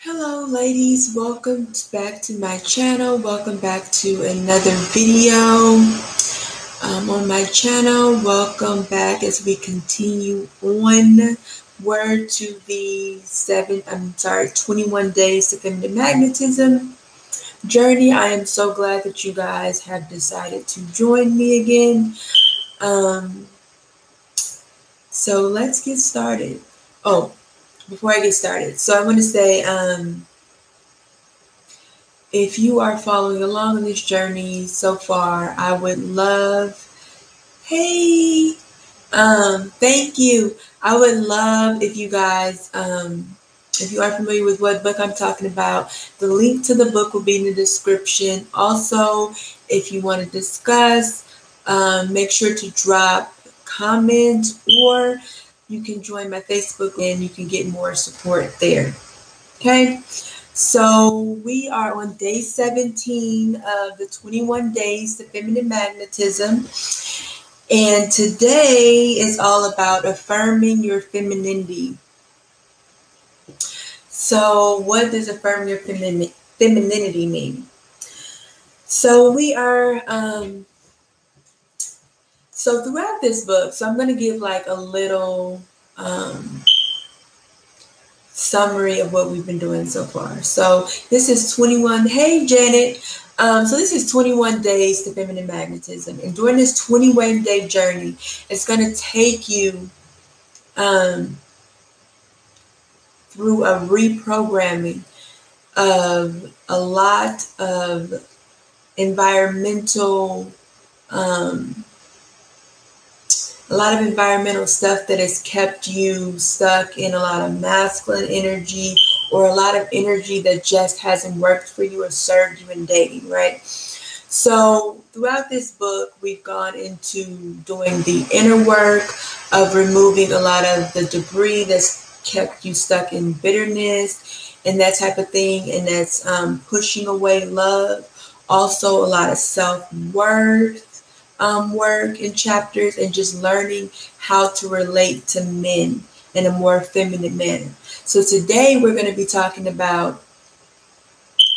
Hello ladies, welcome back to my channel. Welcome back to another video on my channel. Welcome back as we continue onward to the 21 days to feminine magnetism journey. I am so glad that you guys have decided to join me again. So let's get started. Oh, before I get started, so I want to say, if you are following along on this journey so far, I would love, hey, thank you. I would love if you guys, if you are familiar with what book I'm talking about, the link to the book will be in the description. Also, if you want to discuss, make sure to drop comments, or you can join my Facebook and you can get more support there. Okay. So we are on day 17 of the 21 days to feminine magnetism. And today is all about affirming your femininity. So what does affirming your femininity mean? So we are, so throughout this book, so I'm going to give like a little summary of what we've been doing so far. So this is 21. Hey, Janet. So this is 21 days to feminine magnetism. And during this 21-day journey, it's going to take you through a reprogramming of a lot of environmental stuff that has kept you stuck in a lot of masculine energy, or a lot of energy that just hasn't worked for you or served you in dating, right? So throughout this book, we've gone into doing the inner work of removing a lot of the debris that's kept you stuck in bitterness and that type of thing, and that's pushing away love. Also, a lot of self-worth work in chapters, and just learning how to relate to men in a more feminine manner. So today we're going to be talking about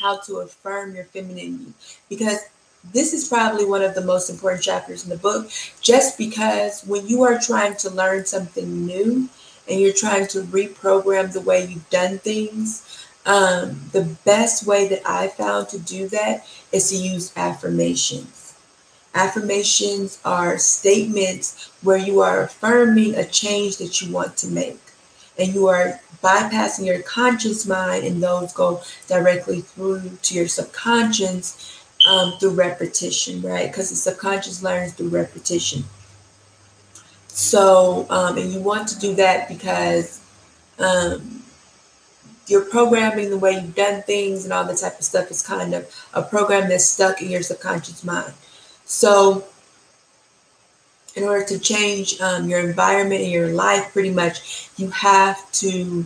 how to affirm your femininity, because this is probably one of the most important chapters in the book, just because when you are trying to learn something new and you're trying to reprogram the way you've done things, the best way that I found to do that is to use affirmations. Affirmations are statements where you are affirming a change that you want to make, and you are bypassing your conscious mind, and those go directly through to your subconscious through repetition, right? Because the subconscious learns through repetition. So, and you want to do that because you're programming the way you've done things, and all that type of stuff is kind of a program that's stuck in your subconscious mind. So in order to change your environment and your life, pretty much, you have to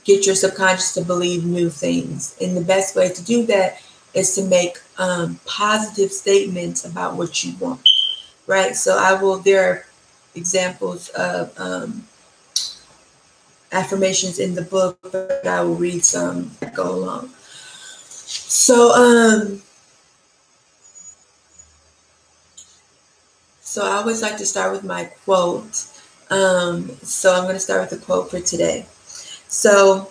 get your subconscious to believe new things. And the best way to do that is to make positive statements about what you want, right? So there are examples of affirmations in the book, but I will read some that go along. So I always like to start with my quote. So I'm going to start with the quote for today. So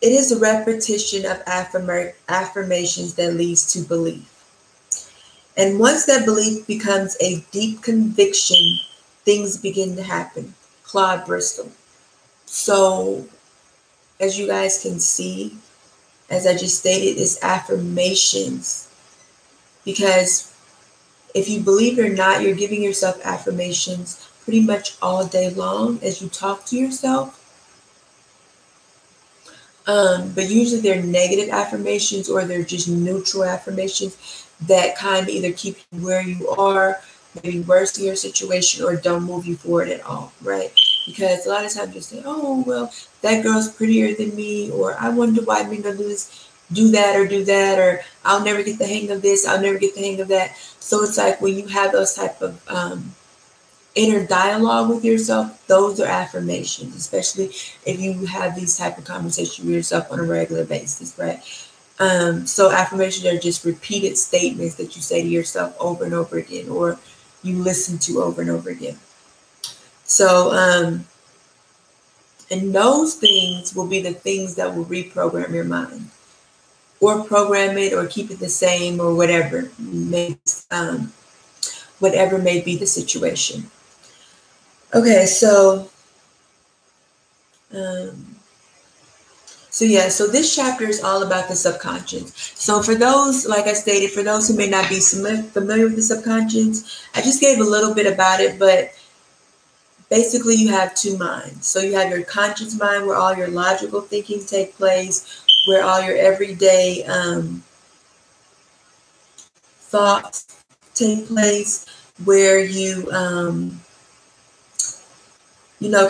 it is a repetition of affirmations that leads to belief. And once that belief becomes a deep conviction, things begin to happen. Claude Bristol. So as you guys can see, as I just stated, it's affirmations. Because if you believe it or not, you're giving yourself affirmations pretty much all day long as you talk to yourself. But usually they're negative affirmations, or they're just neutral affirmations that kind of either keep you where you are, maybe worsen your situation, or don't move you forward at all, right? Because a lot of times you say, oh, well, that girl's prettier than me, or I wonder why men don't do that, or I'll never get the hang of this, I'll never get the hang of that. So it's like when you have those type of inner dialogue with yourself, those are affirmations, especially if you have these type of conversations with yourself on a regular basis, right? So affirmations are just repeated statements that you say to yourself over and over again, or you listen to over and over again. So, and those things will be the things that will reprogram your mind, or program it, or keep it the same, or whatever whatever may be the situation. Okay, so so this chapter is all about the subconscious. So for those, like I stated, for those who may not be familiar with the subconscious, I just gave a little bit about it, but basically you have two minds. So you have your conscious mind, where all your logical thinking take place, where all your everyday thoughts take place, where you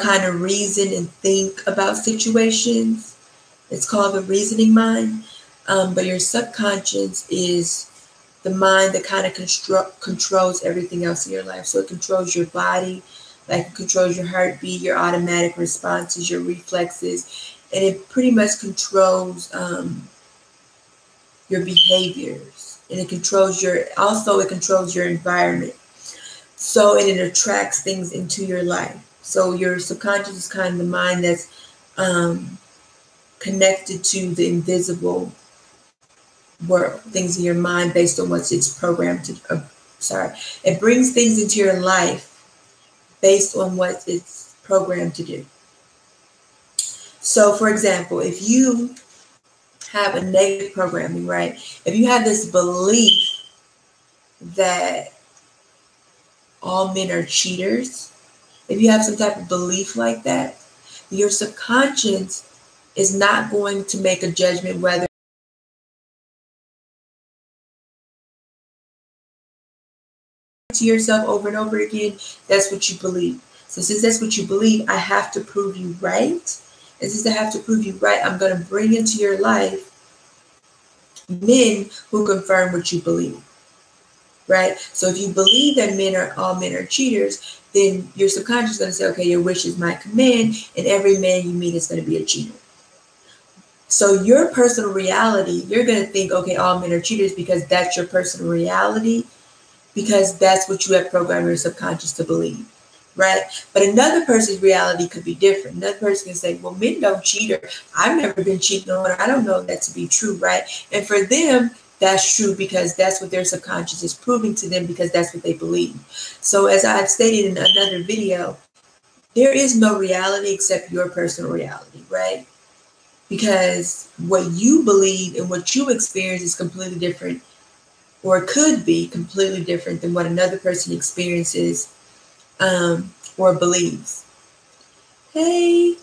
kind of reason and think about situations. It's called the reasoning mind. But your subconscious is the mind that kind of controls everything else in your life. So it controls your body, like it controls your heartbeat, your automatic responses, your reflexes, and it pretty much controls your behaviors. And it controls your environment. So, and it attracts things into your life. So your subconscious is kind of the mind that's connected to the invisible world, things in your mind based on what it's programmed to. It brings things into your life based on what it's programmed to do. So, for example, if you have a negative programming, right? If you have this belief that all men are cheaters, if you have some type of belief like that, your subconscious is not going to make a judgment whether to yourself over and over again, that's what you believe. So since that's what you believe, I have to prove you right. And since I have to prove you right, I'm going to bring into your life men who confirm what you believe. Right? So if you believe that all men are cheaters, then your subconscious is going to say, okay, your wish is my command, and every man you meet is going to be a cheater. So your personal reality, you're going to think, okay, all men are cheaters because that's your personal reality, because that's what you have programmed your subconscious to believe, right? But another person's reality could be different. Another person can say, well, men don't cheat, or I've never been cheated on, or I don't know that to be true, right? And for them, that's true because that's what their subconscious is proving to them, because that's what they believe. So as I've stated in another video, there is no reality except your personal reality, right? Because what you believe and what you experience is completely different, or could be completely different than what another person experiences or believes. Hey,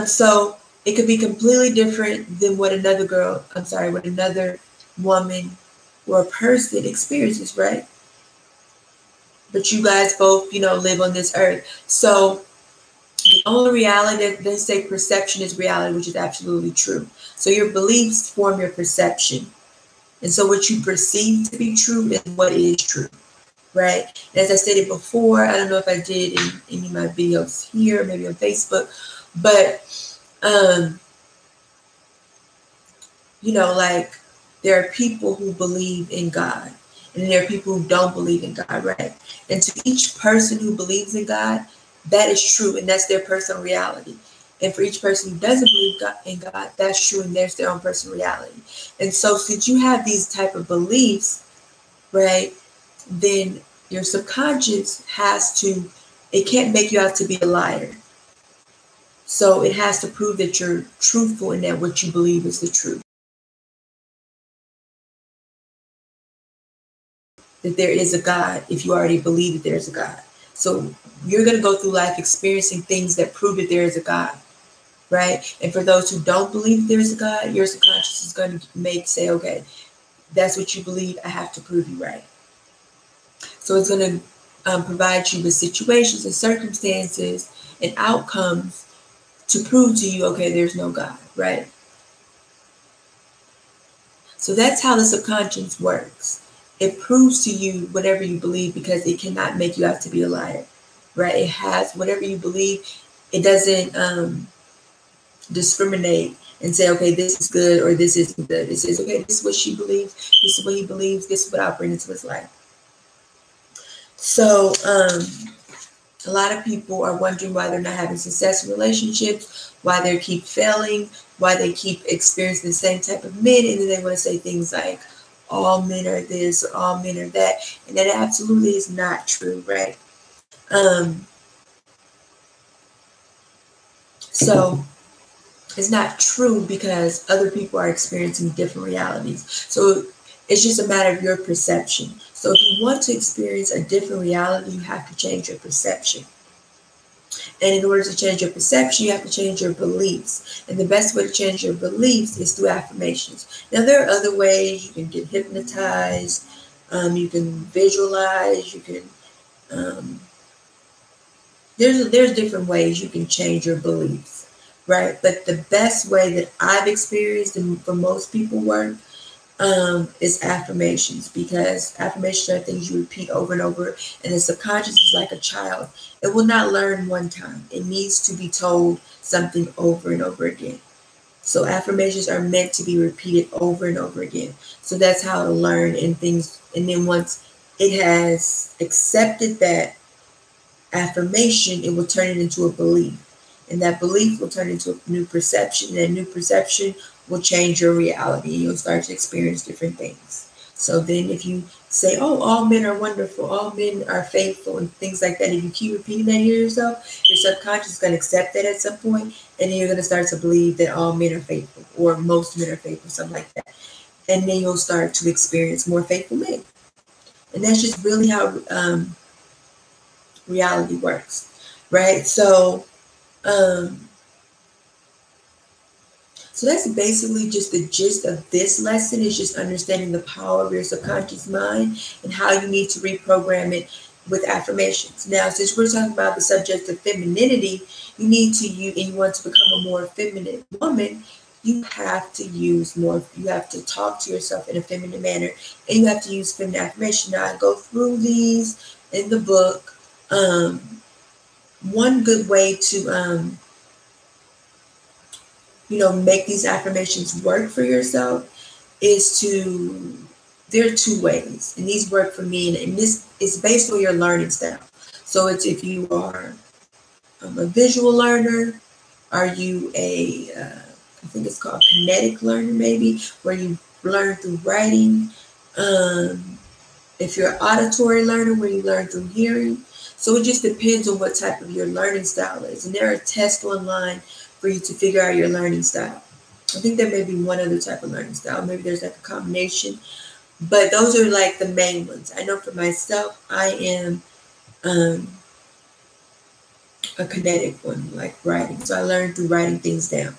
so it could be completely different than what what another woman or person experiences, right? But you guys both, live on this earth. So the only reality, they say perception is reality, which is absolutely true. So your beliefs form your perception. And so what you perceive to be true is what is true, right? And as I stated before, I don't know if I did in any of my videos here, maybe on Facebook, but, like there are people who believe in God, and there are people who don't believe in God, right? And to each person who believes in God, that is true, and that's their personal reality. And for each person who doesn't believe in God, that's true, and there's their own personal reality. And so since you have these type of beliefs, right, then your subconscious it can't make you out to be a liar. So it has to prove that you're truthful and that what you believe is the truth. That there is a God, if you already believe that there's a God. So you're going to go through life experiencing things that prove that there is a God, right? And for those who don't believe that there is a God, your subconscious is going to say, okay, that's what you believe, I have to prove you right. So it's going to provide you with situations and circumstances and outcomes to prove to you, okay, there's no God, right? So that's how the subconscious works. It proves to you whatever you believe because it cannot make you out to be a liar. right? It has whatever you believe. It doesn't discriminate and say, okay, this is good or this isn't good. It says, okay, this is what she believes, this is what he believes, this is what I'll bring into his life. So a lot of people are wondering why they're not having success in relationships, why they keep failing, why they keep experiencing the same type of men, and then they want to say things like, all men are this or all men are that, and that absolutely is not true, right? So it's not true because other people are experiencing different realities. So it's just a matter of your perception. So if you want to experience a different reality, you have to change your perception. And in order to change your perception, you have to change your beliefs. And the best way to change your beliefs is through affirmations. Now, there are other ways. You can get hypnotized. You can visualize. You can. There's different ways you can change your beliefs, right? But the best way that I've experienced and for most people work is affirmations, because affirmations are things you repeat over and over, and the subconscious is like a child. It will not learn one time. It needs to be told something over and over again. So affirmations are meant to be repeated over and over again. So that's how to learn and things. And then once it has accepted that affirmation, it will turn it into a belief. And that belief will turn into a new perception. And that new perception will change your reality. You'll start to experience different things. So then if you say, oh, all men are wonderful, all men are faithful, and things like that, if you keep repeating that to yourself, your subconscious is going to accept that at some point, and then you're going to start to believe that all men are faithful, or most men are faithful, something like that. And then you'll start to experience more faithful men. And that's just really how reality works, right? So that's basically just the gist of this lesson, is just understanding the power of your subconscious mind and how you need to reprogram it with affirmations. Now, since we're talking about the subject of femininity, you need to use, and you want to become a more feminine woman, you have to use more, you have to talk to yourself in a feminine manner, and you have to use feminine affirmation. Now, I go through these in the book. One good way to make these affirmations work for yourself is to, there are two ways, and these work for me, and this is based on your learning style. So it's if you are a visual learner, are you I think it's called kinetic learner, maybe, where you learn through writing. If you're an auditory learner, where you learn through hearing. So it just depends on what type of your learning style is. And there are tests online for you to figure out your learning style. I think there may be one other type of learning style. Maybe there's like a combination. But those are like the main ones. I know for myself, I am a kinetic one, like writing. So I learned through writing things down.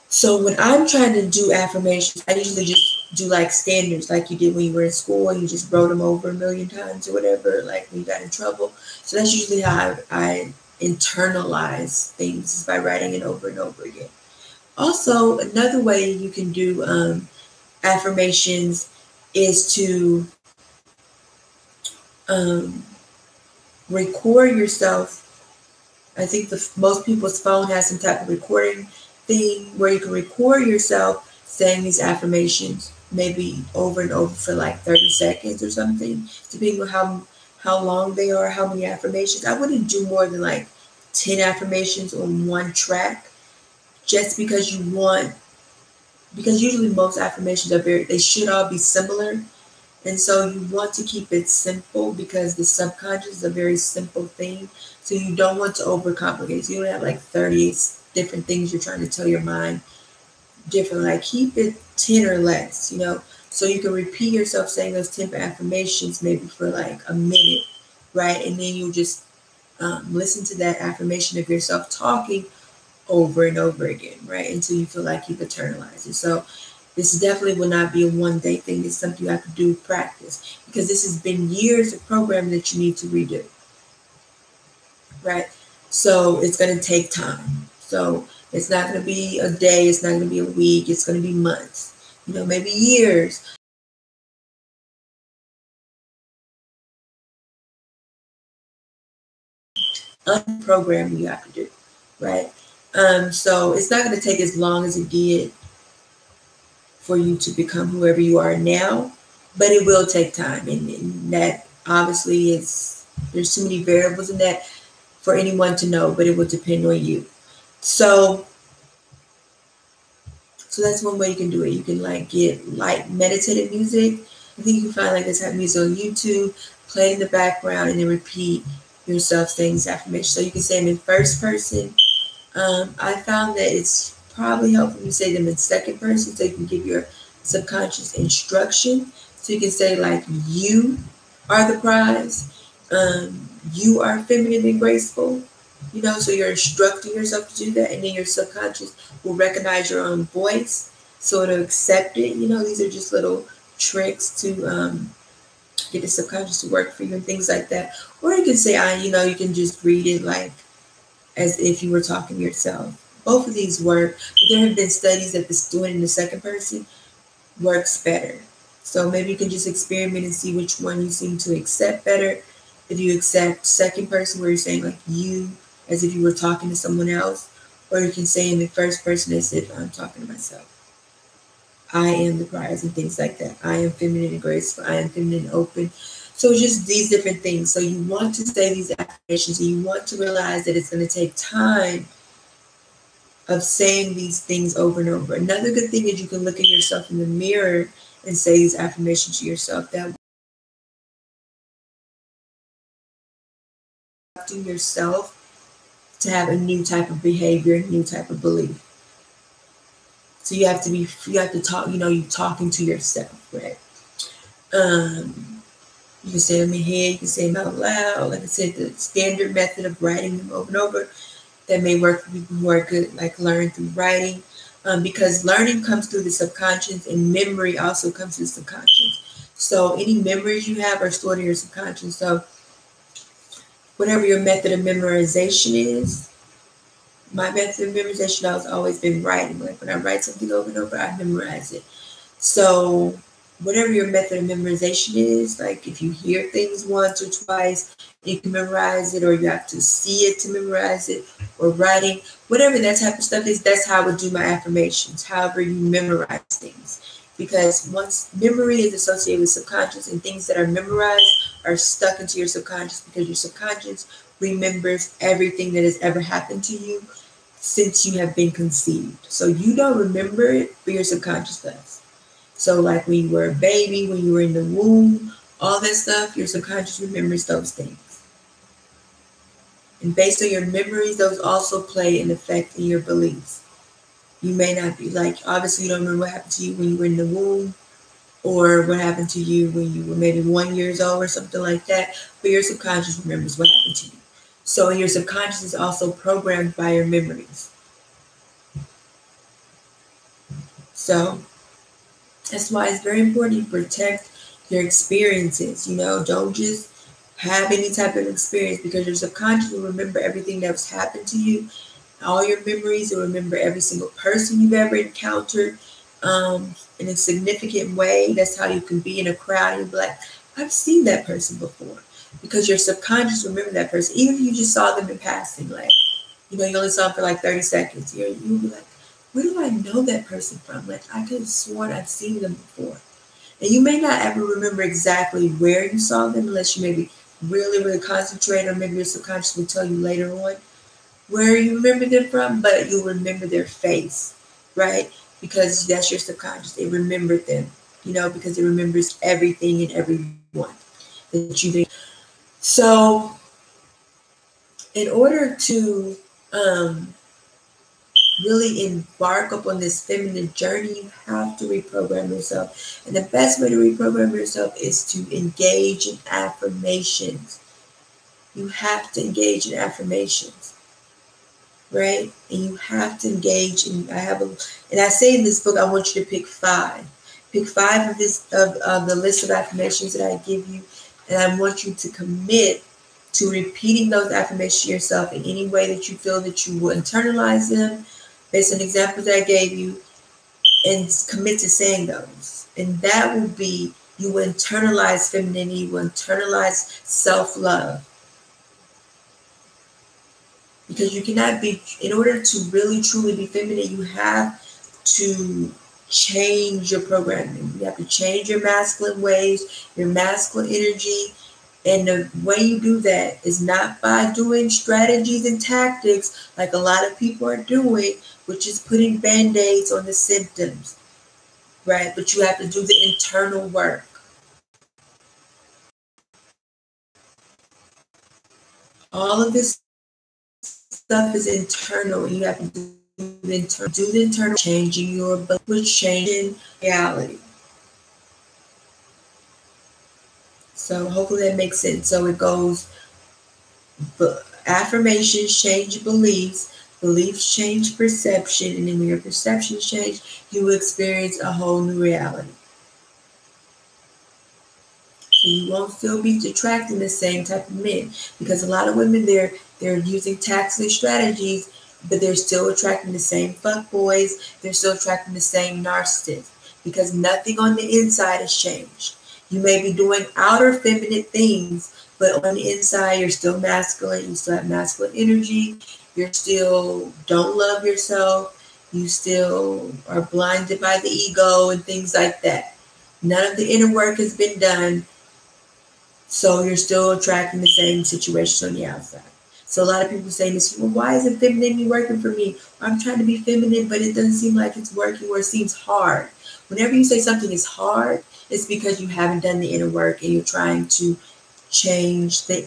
So when I'm trying to do affirmations, I usually just do like standards, like you did when you were in school and you just wrote them over a million times or whatever, like when you got in trouble. So that's usually how I internalize things, is by writing it over and over again. Also, another way you can do affirmations is to record yourself. I think most people's phone has some type of recording thing where you can record yourself saying these affirmations, maybe over and over for like 30 seconds or something, depending on how long they are, how many affirmations. I wouldn't do more than like 10 affirmations on one track, just because because usually most affirmations they should all be similar. And so you want to keep it simple, because the subconscious is a very simple thing. So you don't want to overcomplicate. So you don't have like 38 different things you're trying to tell your mind different. Like keep it 10 or less. So you can repeat yourself saying those 10 affirmations maybe for like a minute, right? And then you just listen to that affirmation of yourself talking over and over again, right? Until you feel like you've internalized it. So this definitely will not be a one-day thing. It's something you have to do practice, because this has been years of programming that you need to redo, right? So it's going to take time. So it's not going to be a day. It's not going to be a week. It's going to be months, maybe years. unprogramming you have to do, right? So it's not going to take as long as it did for you to become whoever you are now, but it will take time, and that obviously is, there's too many variables in that for anyone to know, but it will depend on you. So that's one way you can do it. You can like get like meditative music. I think you can find like this type of music on YouTube, play in the background, and then repeat yourself saying these affirmations. So you can say them in first person. I found that it's probably helpful to say them in second person so you can give your subconscious instruction. So you can say like, you are the prize. You are feminine and graceful. So you're instructing yourself to do that, and then your subconscious will recognize your own voice, so it'll accept it. These are just little tricks to get the subconscious to work for you and things like that. Or you can say, you can just read it like as if you were talking to yourself. Both of these work, but there have been studies that this doing in the second person works better. So maybe you can just experiment and see which one you seem to accept better. If you accept second person, where you're saying like you, as if you were talking to someone else, or you can say in the first person as if I'm talking to myself. I am the prize and things like that. I am feminine and graceful. I am feminine and open. So just these different things. So you want to say these affirmations, and you want to realize that it's going to take time of saying these things over and over. Another good thing is you can look at yourself in the mirror and say these affirmations to yourself. That yourself to have a new type of behavior, a new type of belief. So you have to talk, you talking to yourself, right? You can say them in head, you can say them out loud. Like I said, the standard method of writing them over and over, that may work for people who are good, like learn through writing, because learning comes through the subconscious, and memory also comes through the subconscious. So any memories you have are stored in your subconscious. So whatever your method of memorization is, my method of memorization has always been writing. Like when I write something over and over, I memorize it. So whatever your method of memorization is, like if you hear things once or twice, you can memorize it, or you have to see it to memorize it, or writing, whatever that type of stuff is, that's how I would do my affirmations, however you memorize things. Because once memory is associated with subconscious, and things that are memorized are stuck into your subconscious, because your subconscious remembers everything that has ever happened to you since you have been conceived. So you don't remember it, but your subconscious does. So like when you were a baby, when you were in the womb, all that stuff, your subconscious remembers those things. And based on your memories, those also play an effect in your beliefs. You may not be like, obviously you don't remember what happened to you when you were in the womb, or what happened to you when you were maybe 1 year old or something like that, but your subconscious remembers what happened to you. So your subconscious is also programmed by your memories. So that's why it's very important you protect your experiences. Don't just have any type of experience, because your subconscious will remember everything that's happened to you, all your memories. Will remember every single person you've ever encountered in a significant way. That's how you can be in a crowd and be like, I've seen that person before, because your subconscious remember that person, even if you just saw them in passing. Like, you only saw them for like 30 seconds. You'll be like, where do I know that person from? Like, I could have sworn I've seen them before. And you may not ever remember exactly where you saw them, unless you maybe really, really concentrate, or maybe your subconscious will tell you later on where you remember them from, but you'll remember their face, right? Because that's your subconscious. It remembered them, because it remembers everything and everyone that you do. So in order to really embark upon this feminine journey, you have to reprogram yourself. And the best way to reprogram yourself is to engage in affirmations. You have to engage in affirmations, right? And you have to engage in, and I say in this book, I want you to pick 5. Pick 5 of the list of affirmations that I give you. And I want you to commit to repeating those affirmations to yourself in any way that you feel that you will internalize them, based on examples that I gave you, and commit to saying those. And that will be, you will internalize femininity, you will internalize self-love. Because you cannot be, in order to really truly be feminine, you have to change your programming. You have to change your masculine ways, your masculine energy. And the way you do that is not by doing strategies and tactics like a lot of people are doing, which is putting band-aids on the symptoms, right? But you have to do the internal work. All of this stuff is internal. You have to do the internal, changing your belief, changing reality. So hopefully that makes sense. So it goes, affirmations change beliefs, beliefs change perception, and then when your perceptions change, you will experience a whole new reality. So you won't still be attracting the same type of men, because a lot of women, they're using tactics and strategies, but they're still attracting the same fuckboys. They're still attracting the same narcissists, because nothing on the inside has changed. You may be doing outer feminine things, but on the inside, you're still masculine. You still have masculine energy. You're still don't love yourself. You still are blinded by the ego and things like that. None of the inner work has been done. So you're still attracting the same situations on the outside. So a lot of people say this, well, why isn't femininity working for me? I'm trying to be feminine, but it doesn't seem like it's working, or it seems hard. Whenever you say something is hard, it's because you haven't done the inner work and you're trying to change the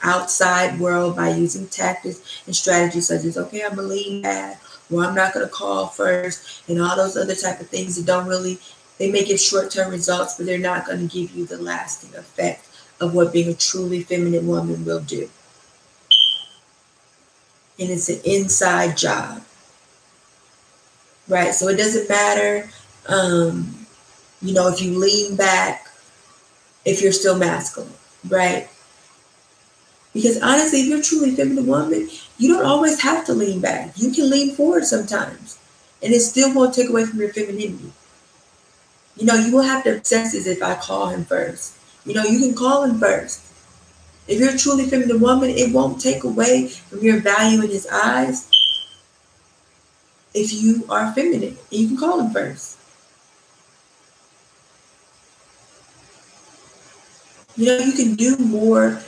outside world by using tactics and strategies such as, okay, I'm going to lean back, or I'm not going to call first, and all those other type of things that don't really, they may give short-term results, but they're not going to give you the lasting effect of what being a truly feminine woman will do. And it's an inside job, right? So it doesn't matter, if you lean back, if you're still masculine, right? Because honestly, if you're a truly feminine woman, you don't always have to lean back. You can lean forward sometimes, and it still won't take away from your femininity. You will have to obsess as if I call him first. You can call him first. If you're a truly feminine woman, it won't take away from your value in his eyes if you are feminine. And you can call him first. You can do more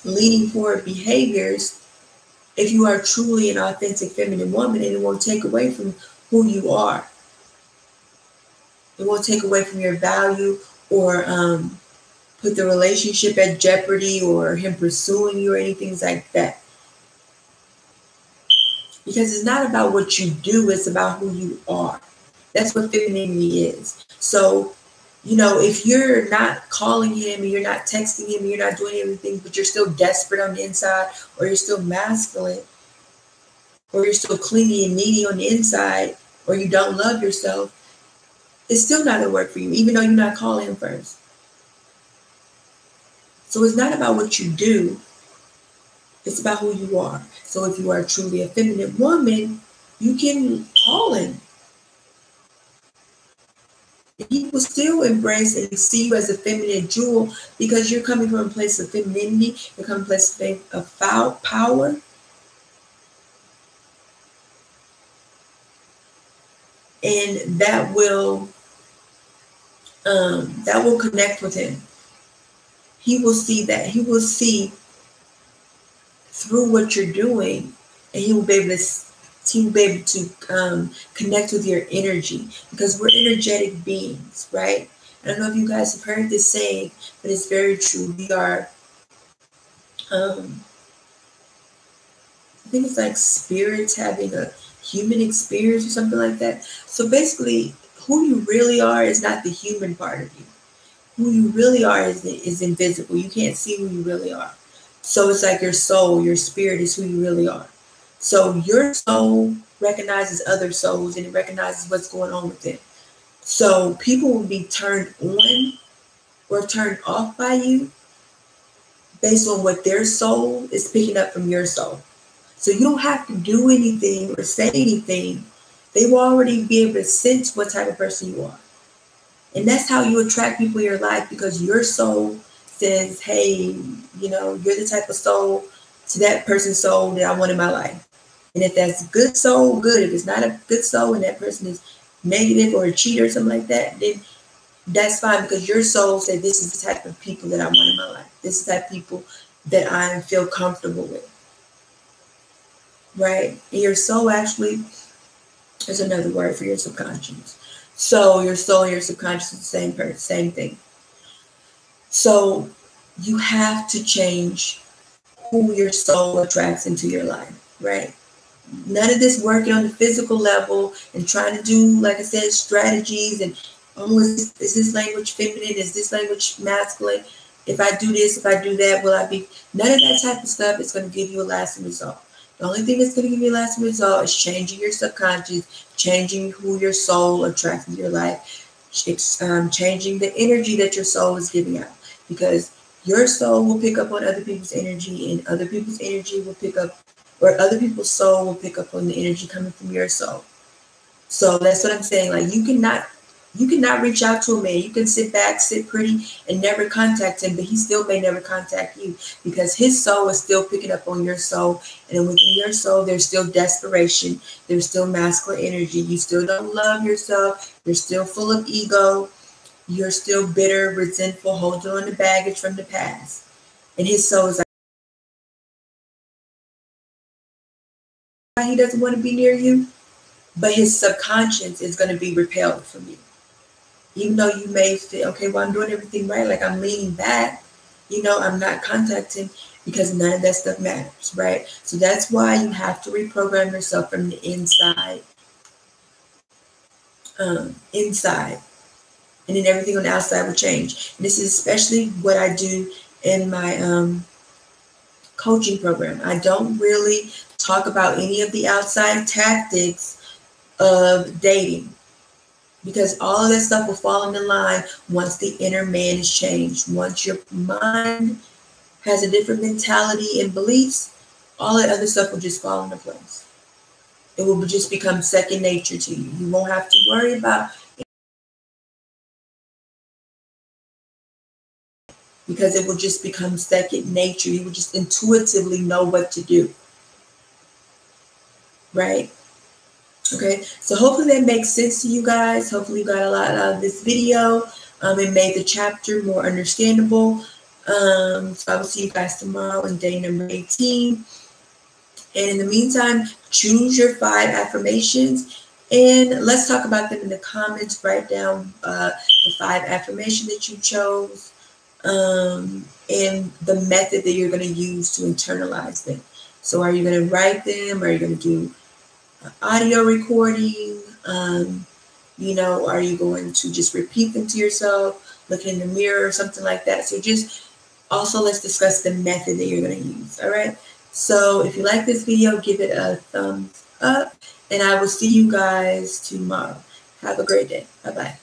leaning forward behaviors if you are truly an authentic feminine woman, and it won't take away from who you are. It won't take away from your value, or put the relationship at jeopardy, or him pursuing you, or anything like that. Because it's not about what you do, it's about who you are. That's what femininity is. So, if you're not calling him, and you're not texting him, and you're not doing everything, but you're still desperate on the inside, or you're still masculine, or you're still clingy and needy on the inside, or you don't love yourself, it's still not going to work for you, even though you're not calling him first. So it's not about what you do, it's about who you are. So if you are truly a feminine woman, you can call him. He will still embrace and see you as a feminine jewel, because you're coming from a place of femininity, you're coming from a place of power. And that will connect with him. He will see that. He will see through what you're doing, and he will be able to connect with your energy, because we're energetic beings, right? I don't know if you guys have heard this saying, but it's very true. We are, I think it's like spirits having a human experience or something like that. So basically, who you really are is not the human part of you. Who you really are is invisible. You can't see who you really are. So it's like your soul, your spirit is who you really are. So your soul recognizes other souls, and it recognizes what's going on with it. So people will be turned on or turned off by you based on what their soul is picking up from your soul. So you don't have to do anything or say anything. They will already be able to sense what type of person you are. And that's how you attract people in your life, because your soul says, hey, you know, you're the type of soul to that person's soul that I want in my life. And if that's good soul, good. If it's not a good soul and that person is negative or a cheater or something like that, then that's fine, because your soul said this is the type of people that I want in my life. This is the type of people that I feel comfortable with. Right? And your soul actually is another word for your subconscious. So your soul and your subconscious is the same person, same thing. So you have to change who your soul attracts into your life, right? None of this working on the physical level and trying to do, like I said, strategies and, oh, is this language feminine? Is this language masculine? If I do this, if I do that, will I be? None of that type of stuff is going to give you a lasting result. The only thing that's going to give you a lasting result is changing your subconscious, changing who your soul attracts into your life, changing the energy that your soul is giving out. Because your soul will pick up on other people's energy, and other people's energy will pick up, or other people's soul will pick up on the energy coming from your soul. So that's what I'm saying. Like, you cannot reach out to a man. You can sit back, sit pretty, and never contact him, but he still may never contact you, because his soul is still picking up on your soul. And within your soul, there's still desperation. There's still masculine energy. You still don't love yourself. You're still full of ego. You're still bitter, resentful, holding on to baggage from the past. And his soul is like, he doesn't want to be near you, but his subconscious is going to be repelled from you. Even though you may feel, okay, well, I'm doing everything right, like I'm leaning back, you know, I'm not contacting, because none of that stuff matters, right? So that's why you have to reprogram yourself from the inside. Inside. And then everything on the outside will change. And this is especially what I do in my coaching program. I don't really talk about any of the outside tactics of dating, because all of that stuff will fall into line once the inner man is changed. Once your mind has a different mentality and beliefs, all that other stuff will just fall into place. It will just become second nature to you. You won't have to worry about it, because it will just become second nature. You will just intuitively know what to do. Right? Okay, so hopefully that makes sense to you guys. Hopefully you got a lot out of this video. It made the chapter more understandable. So I will see you guys tomorrow in day number 18. And in the meantime, choose your 5 affirmations, and let's talk about them in the comments. Write down the 5 affirmations that you chose, and the method that you're going to use to internalize them. So are you going to write them? Are you going to do audio recording? You know, are you going to just repeat them to yourself, look in the mirror or something like that? So just also, let's discuss the method that you're going to use. All right. So if you like this video, give it a thumbs up, and I will see you guys tomorrow. Have a great day. Bye-bye.